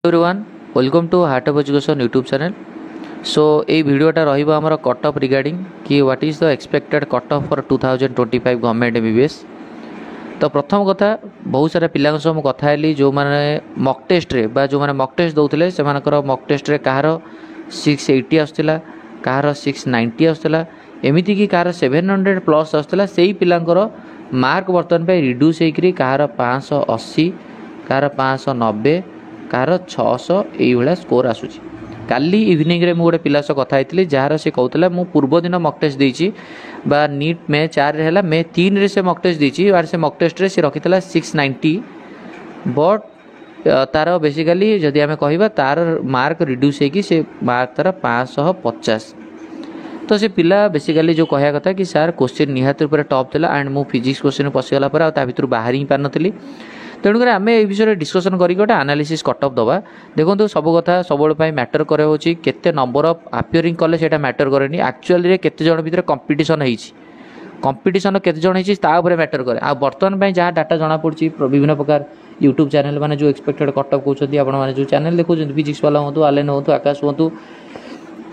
Everyone welcome to heart of education YouTube channel. So ये वीडियोटा रहिबा हमर कट ऑफ रिगार्डिंग कि what is the expected cut off for 2025 government MBBS. तो प्रथम कथा बहुत सारा पिला सह कथा हेली जो माने मॉक टेस्ट रे बा जो माने मॉक टेस्ट दउथिले से मानकर मॉक टेस्ट रे कहार 680 आस्थिला कहार 690 आस्थिला एमिति कि कहार 700 प्लस आस्थिला सेही पिलांकर मार्क वर्तमान पे रिड्यूस हेकरी कहार 580 कहार 590 कार 600 ये स्कोर आसूची। काली इवनिंग रे मु गोटे पिला सह कथा होती जार से कहूला मु पूर्व दिन मॉक टेस्ट देछि बा नीट मे 4 रे हला मे 3 रे से मॉक टेस्ट देछि और से मॉक टेस्ट रे से रखितला 690 बट तार बेसिकली जदि आमे कहबा तार मार्क रिड्यूस हे कि से मार्क तार 550। तो से पिला बेसिकली जो कहया कथा कि सर क्वेश्चन निहात ऊपर टॉप थिला एंड मु फिजिक्स क्वेश्चन पसिगला पर आ ता भितर बाहर ही पार नथली। तेणुकर आम ए विषय डिस्कसन करके गोटे एनालिसिस कट ऑफ दबा। देखो सब कथा सब मैटर करे होची केते नंबर ऑफ अपियरिंग कले सेटा मैटर करेनी एक्चुअली रे केते जण भितर कंपटीशन हेची कंपटीशन केते जण हेची ता ऊपर मैटर करे। आ वर्तमान पई जहाँ डाटा जाना पड़ची विभिन्न प्रकार यूट्यूब चैनल माने जो एक्सपेक्टेड कट ऑफ कहउछथि आपण माने जो चैनल देखुछथि फिजिक्स वाला होतु आलेन होतु आकाश होतु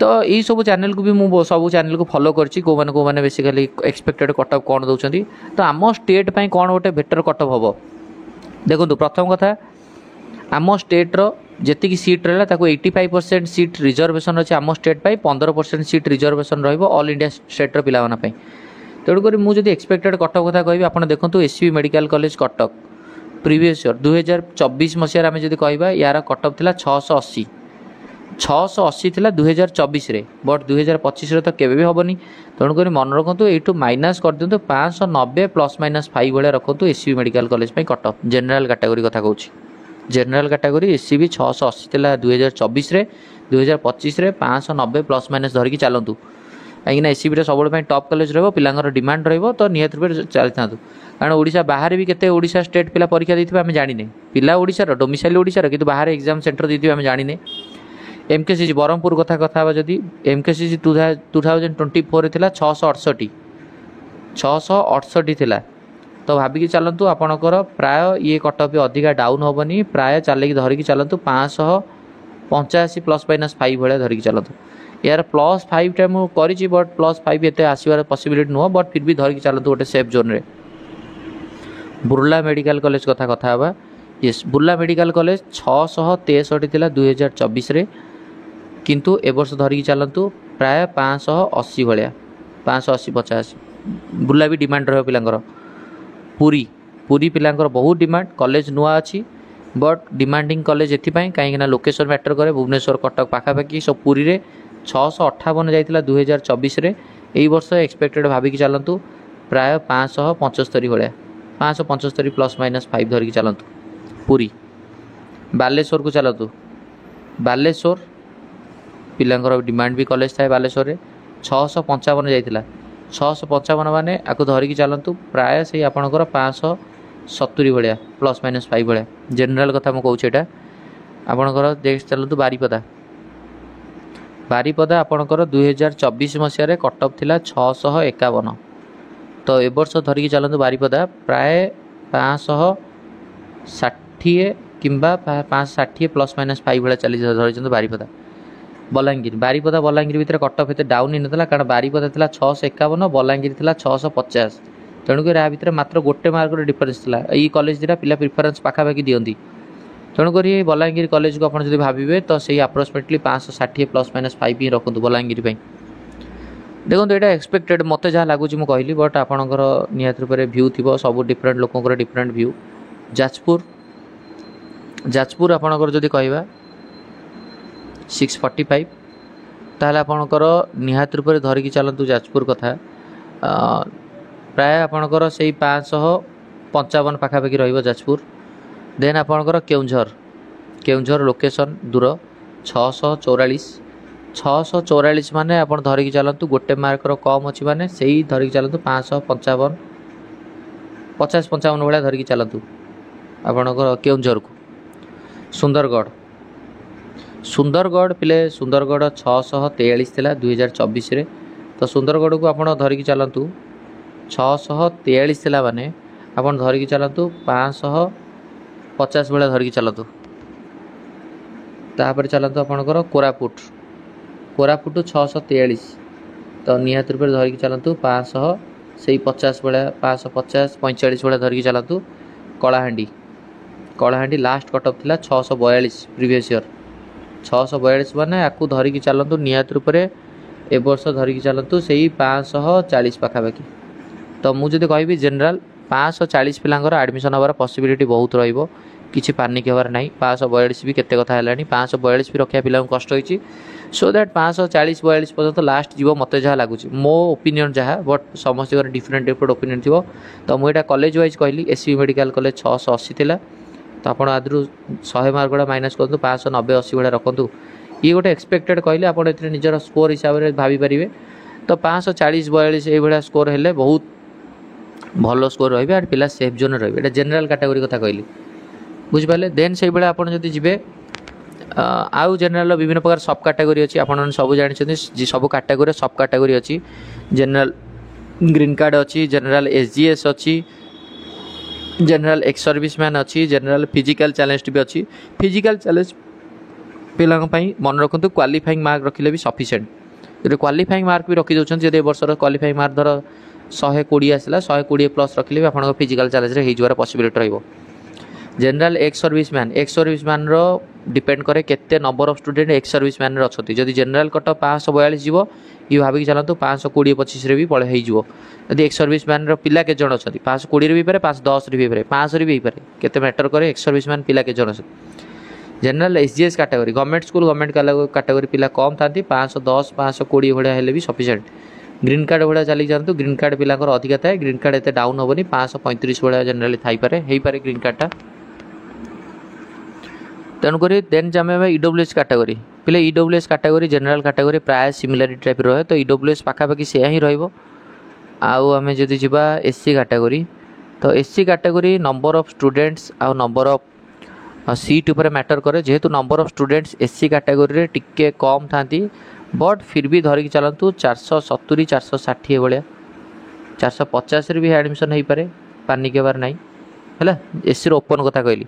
तो यही सब चैनल को भी मु सब चैनल को फॉलो करछि को माने बेसिकली एक्सपेक्टेड कट ऑफ कोन दउछथि। तो आम स्टेट पई कोन गोटे बेटर कट ऑफ हबो देखो प्रथम कथा आम स्टेट्र जी सीट रहा 85% सीट रिजर्वेशन अच्छे आम state 15% seat reservation all India state पाई। तेणुक मुझे एक्सपेक्टेड कटक कथा कह आप देखो SCB medical college Cuttack previous year 2024 मसीह आम जब कह यार कटअफ था 680 था 2024 रे बट 2025 तो केवे भी हेनी। तेणुक मन रखु यू माइनस कर दिखाँ 590 प्लस माइनस 5 भाया रखु SCB medical college cutoff general category कथा कहूँ जनरल कैटेगरी एससीबी 680 था 2024 रे 2025 रे 590 प्लस माइनस धरिकी चलतु कहीं एससीबी सब टॉप कॉलेज पिलांर डिमांड तो निहत रूप चली था कारण ओडिशा बाहर भी केते ओडिशा स्टेट पिला परीक्षा देथिबे आमे जानिने पिला ओडिशार डोमिसाइल ओडिशार किंतु बाहर एग्जाम सेंटर देथिबे आमे जानिने। एमकेसीजी ब्रह्मपुर कथा जदि एमकेसीजी 2024 थिला 668 थिला तो भाविकी चलतु आपणकर प्राय ये कटअफ अधिका डाउन हेनी प्राय चलिकी धरिकी चलतु 585 प्लस माइनस 5 भाया धरिकी चलतु यार प्लस 5 टा मु करिछि बट प्लस 5 एते आसीबार पॉसिबिलिटी नुह बट फिर भी धरिकी चलतु गोटे सेफ जोन रे। बुर्ला मेडिकल कॉलेज कथा हवा यस बुर्ला मेडिकल कॉलेज 663 थिला 2024 रे किंतु ए वर्ष धरिकी चलतु प्राय 580 भाया 580 50 बुर्ला भी डिमांड रह पिलांकर पुरी पुरी पिलांकर बहुत डिमांड कॉलेज नुआ अच्छी बट डिमांडिंग कॉलेज एथिपाई कहीं लोकेशन मैटर करे भुवनेश्वर कटक पाखापाखि सब पुरी रे 658 जाइतिला 2024 रे एई वर्ष एक्सपेक्टेड भाविकी चलतु प्राय 575 भाया 575 प्लस माइनस 5 धरिकी चलतु पुरी। बालेश्वर को चलतु बालेश्वर पिलांकर डिमांड भी कॉलेज थाए बालेश्वर रे 655 जाइतिला 655 माने आको धरिकी चलतु प्राय से आपणकर 570 भाया प्लस माइनस 5 भाया जनरल कथा मु कहूँ एटा आपणकर देख चलतु बारीपदा बारीपदा आपणकर 2024 मसीह कटअफ थिला 651 तो ए वर्ष धरिकी चलतु बारीपदा प्राय 560 किंबा 560 प्लस माइनस 5 भाया चली धरी बारीपदा। बलांगीर बारीपदा बलांगीर भितर कटअफ एते डाउन ही नथला कारण बारीपदा थिला 651 बलांगीर थिला 650 तेणुक या भितर मात्र गोटे मार्क डिफरेंस थिला ई कॉलेज दिरा पिला प्रिफरेंस पाखापाखि दियंती तेणुक बलांगीर कॉलेज को आपन जदि भाबिबे तो सही अप्रोक्सीमेटली 560 प्लस माइनस 5 ही रखंतु बलांगीर पई। देखो एटा एक्सपेक्टेड मते जहाँ लगुच मु कहली बट आपणकर निहत रूप व्यू थी सब डिफरेंट लोकंकर डिफरेंट व्यू। जाजपुर जाजपुर आपणकर जदि कहबा 645 ताहले आपणकर निहात रूप धरिकी चलतु जाजपुर कथा प्राय आपणकर से 555 पाखापाखि रहिबो जाजपुर। देन आपणकर केउंझर लोकेशन दूर 644 माने आपण धरिकी चलतु गोटे मार्क कम अच्छी माने सही धरिकी चलतु 555 50-55 भाया धरिकी चलतु आपणकर केउंझर को। सुंदरगढ़ पिले सुंदरगढ़ 643 थिला 2024 रे तो सुंदरगढ़ को आपण धरिकी चलतु 643 थिला माने आपण धरिकी चलतु 550 भाया धरिकी चलतु तापर चलतु आपंकर कोरापुट कोरापुट 643 तो निहत रूप धरिकी चलतु 500 से 50 भाया 550 45 भाया धरिकी चलतु कलाहांडी कलाहांडी लास्ट कटअप थिला 642 प्रीवियस ईयर 642 माने आपको धरिकी चलतु निहत रूप ए वर्ष धरिकी चलतु से 540 पाखापाखि तो मुझे कहबी जनरल 540 पिलांकर एडमिशन हबार पॉसिबिलिटी बहुत रहिबो किसी पानिक हबार ना 542 भी केते कथा है 542 भी रखा पिला कष्ट होती सो दैट 540 42 पर्यंत लास्ट जीव मत जहाँ लगुच मो ओपिनियन जहाँ बट समस्त डिफरेंट डिफरेंट ओपिनियन थी तो मुझे कॉलेज वाइज कहली एसवी मेडिकल कॉलेज 680 थिला तो आप आदि 100 मार्क गुड़ा माइनस करूँ 590 80 भाया रखु ये गोटे एक्सपेक्टेड कहले आप निजर स्कोर हिसाब से भाई तो 540 42 ये स्कोर हेले बहुत भल स्कोर रही है पिला सेफ जोन रही जनरल कैटेगरी कथा कहली बुझिपारे देन से भाई आप जी आउ जनरल विभिन्न प्रकार सब कैटेगरी अच्छी आप सब जानते सब कैटेगरी सब कैटेगरी अच्छी जनरल ग्रीन कार्ड अच्छी जनरल एसजीएस अच्छी जनरल एक्स सर्विसमैन अच्छी जनरल फिजिकल चैलेंज भी अच्छी फिजिकल चैलेंज पिला मन रखु क्वालिफाइंग मार्क रखिले भी सफिशिएंट जो क्वालिफाइंग मार्क भी रखी दौरान जब वर्ष क्वालिफाइंग मार्क धर 120 आसला 120 प्लस रखिले भी आप फिजिकल चैलेंज हो पॉसिबिलिटी रही जनरल एक्स सर्विसमैन रो डिपेंड करे केते number of student ex serviceman रे अछती जदि जनरल कटअप 542 जीवो ये भाविक चलतु 520 25 रे भी पळे हो जीवो यदि एक्स सर्विसमैन रो पिला के जण अछती 520 रे भी पारे 510 रे भी पारे 500 रे भी पारे केते मैटर करे एक्स सर्विसमैन पिला के जण अछती general SGS category government school government category पिला कम थांती 510 520 भड़िया हेले भी सफिशिएंट ग्रीन कार्ड भाया चली जातु ग्रीन कार्ड पिला अधिका थाए ग्रीन कार्ड एत डाउन हेनी 535 भाया जनरली थी पारे ग्रीन कार्डटा तेणुक देन जमे ईडब्ल्यूएस कैटेगरी पिले ईडब्ल्यूएस कैटेगरी जनरल कैटेगरी प्राय सिमिलारिटी टाइप रहे तो ईडब्ल्यूएस पाखापाखि से ही रमें जदि जा एससी कैटेगरी तो SC category number of students आउ नंबर ऑफ सीट उपर मैटर करे जेहेतु number of students SC category टिके कम थांती बट फिर भी धरिकी चलतु 470 460 भाया 450 भी एडमिशन हो पारे पानी के बार नाई है एससी ओपन कथा कहली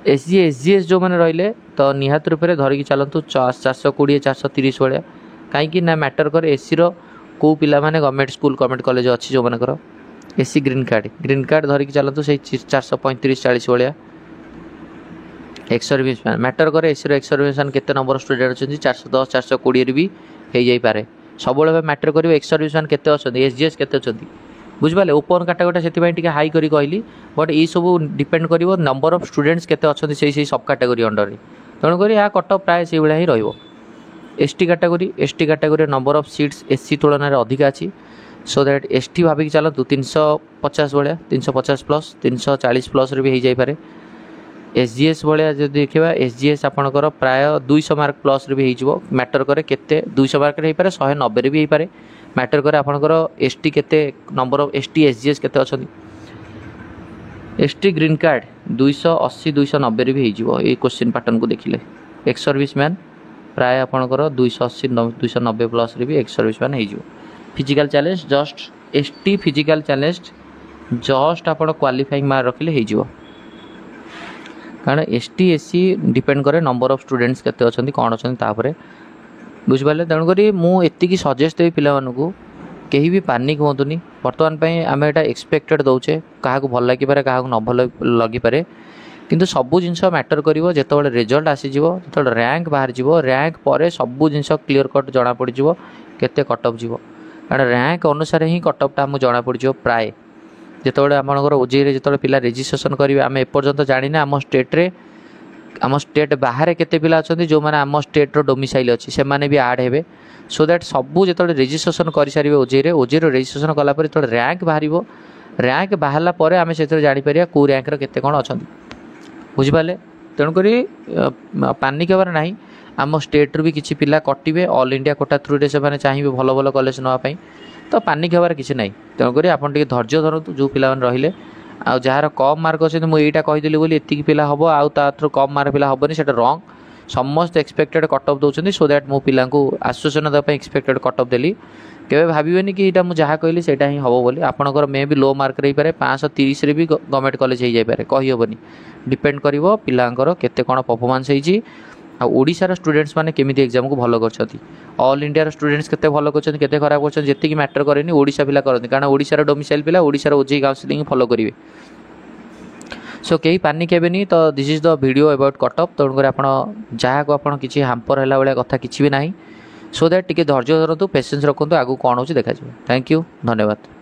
एसजीएस जो मैंने रहिले तो निहात रूप से धरिकी चलतु 420 430 भाया कहीं मैटर करे एससी रो पिला माने गवर्नमेंट स्कूल गवर्नमेंट कॉलेज अच्छी जो मानकर एससी ग्रीन कार्ड धरिकी चलतु से 435 40 भाया एक्स सर्विसमैन मैटर करे एससी रो एक्स सर्विसमैन केते नंबर स्टूडेंट अच्छे 410 420 भी हो जाई पारे सब मैटर कर एक्स सर्विसमैन केते अच्छे एसजीएस केते अच्छे बुझिपारे ओपन कैटेगरी से हाई करी कहली बट ये सब डिपेंड कर नंबर ऑफ स्टूडेंट्स केते अच्छे से सब कैटेगरी अंडर तेणुक यहाँ कटअप प्राय से भाया ही रही ST category number of seats SC तुलन में अधिका अच्छी सो दैट एसटी भाविक चलतु 350 भाया 350 प्लस 340 प्लस भी हो जाई पारे एसजीएस भाया जो देखा एसजीएस आपंकर प्राय 200 मार्क प्लस भी हो मैटर करे केते 200 मार्क हो पारे 190 भी हो पारे मैटर करे आपंकर एसटी केते नंबर ऑफ एसटी एसजीएस केते अच्छी एसटी ग्रीन कार्ड 280 290 भी हो क्वेश्चन पैटर्न को देखिले एक्स सर्विसमैन प्राय आपंकर 280 290 प्लस भी एक्स सर्विसमैन हो physical challenge just ST physical challenge just आप क्वालिफाइंग मार्क रखिले हो कारण एसटी एससी डिपेंड करे नंबर ऑफ स्टूडेंट्स केते अच्छे कौन अच्छे बुझिपारे तेणुक मुझे सजेस्ट देवी पिला कहीं भी पानिक होतुनि बर्तमान आम यहाँ एक्सपेक्टेड दौचे क्या भल लगे क्या न भल लगिपे किंतु सबू जिनस मैटर कर जो रिजल्ट आसीज जो रैंक बाहर रैंक पर सबू जिनस क्लीयर कट जना पड़ केते कटअप जीव कारण रैंक अनुसार ही कटअपटा आमको जना पड़ प्राय जिते आमर ओजेई जो पिला रेजिस्ट्रेशन करेंगे आम एपर्यंत जानी आम स्टेट्रे आम स्टेट बाहर केते पिला अच्छा जो मैंने आम स्टेट्र डोमिसाइल अच्छी से मैंने भी आड हे सो दैट सबू जो रेजिस्ट्रेशन कर सारे ओजेई रेजिस्ट्रेशन कलापर जो रैंक बाहर रैंक बाहरला आम से जापर कौ रैंक केते कौन अच्छा बुझिपारे तेणुक पानिक हबार ना आम स्टेट्रु भी किसी पिला कटिवे ऑल इंडिया कोटा थ्रू से चाहिए भल भल कॉलेज नापी तो पानिक हबार किसी ना तेणुक आप धैर्य धरतु जो पिला रहिले आ जार कम मार्क अच्छे मुझे कहीदेली बोली एतिक पिला हम आउ थ्रू कम मार्क पिला हेनी से रंग समस्त एक्सपेक्टेड कटअप दौरान सो दैट मो पिला आश्वासन देवाई एक्सपेक्टेड कटअप देली केवे भावेनि कि यहाँ मुझे जहाँ कहली से ही हम बोली आपंकर मे भी लो मार्क रही पारे 530 भी गवर्नमेंट कॉलेज हो जाए कहीहबनी डिपेंड कर पिलांकर केते कौन परफॉर्मेंस होती ओडिशार स्टूडेंट्स मैंने केमी एग्जाम को भल कर ऑल इंडिया स्टूडेंट्स केते भल कर केते खराब कर जी मैटर करेनि ओडिशा पिला करते कारण ओडिशार डोमिसाइल पिला ओडिशार ओजेई काउंसलिंग फॉलो करेंगे सो कहीं पानिक हेनी तो this is the video about cut off तेणुकर आप जहाँ को आप किसी हाम्पर है भाया कथा किसी भी ना सो दैट टी धैर्य धरतु पेसेंस रखु आगू कौन हो देखा थैंक यू धन्यवाद।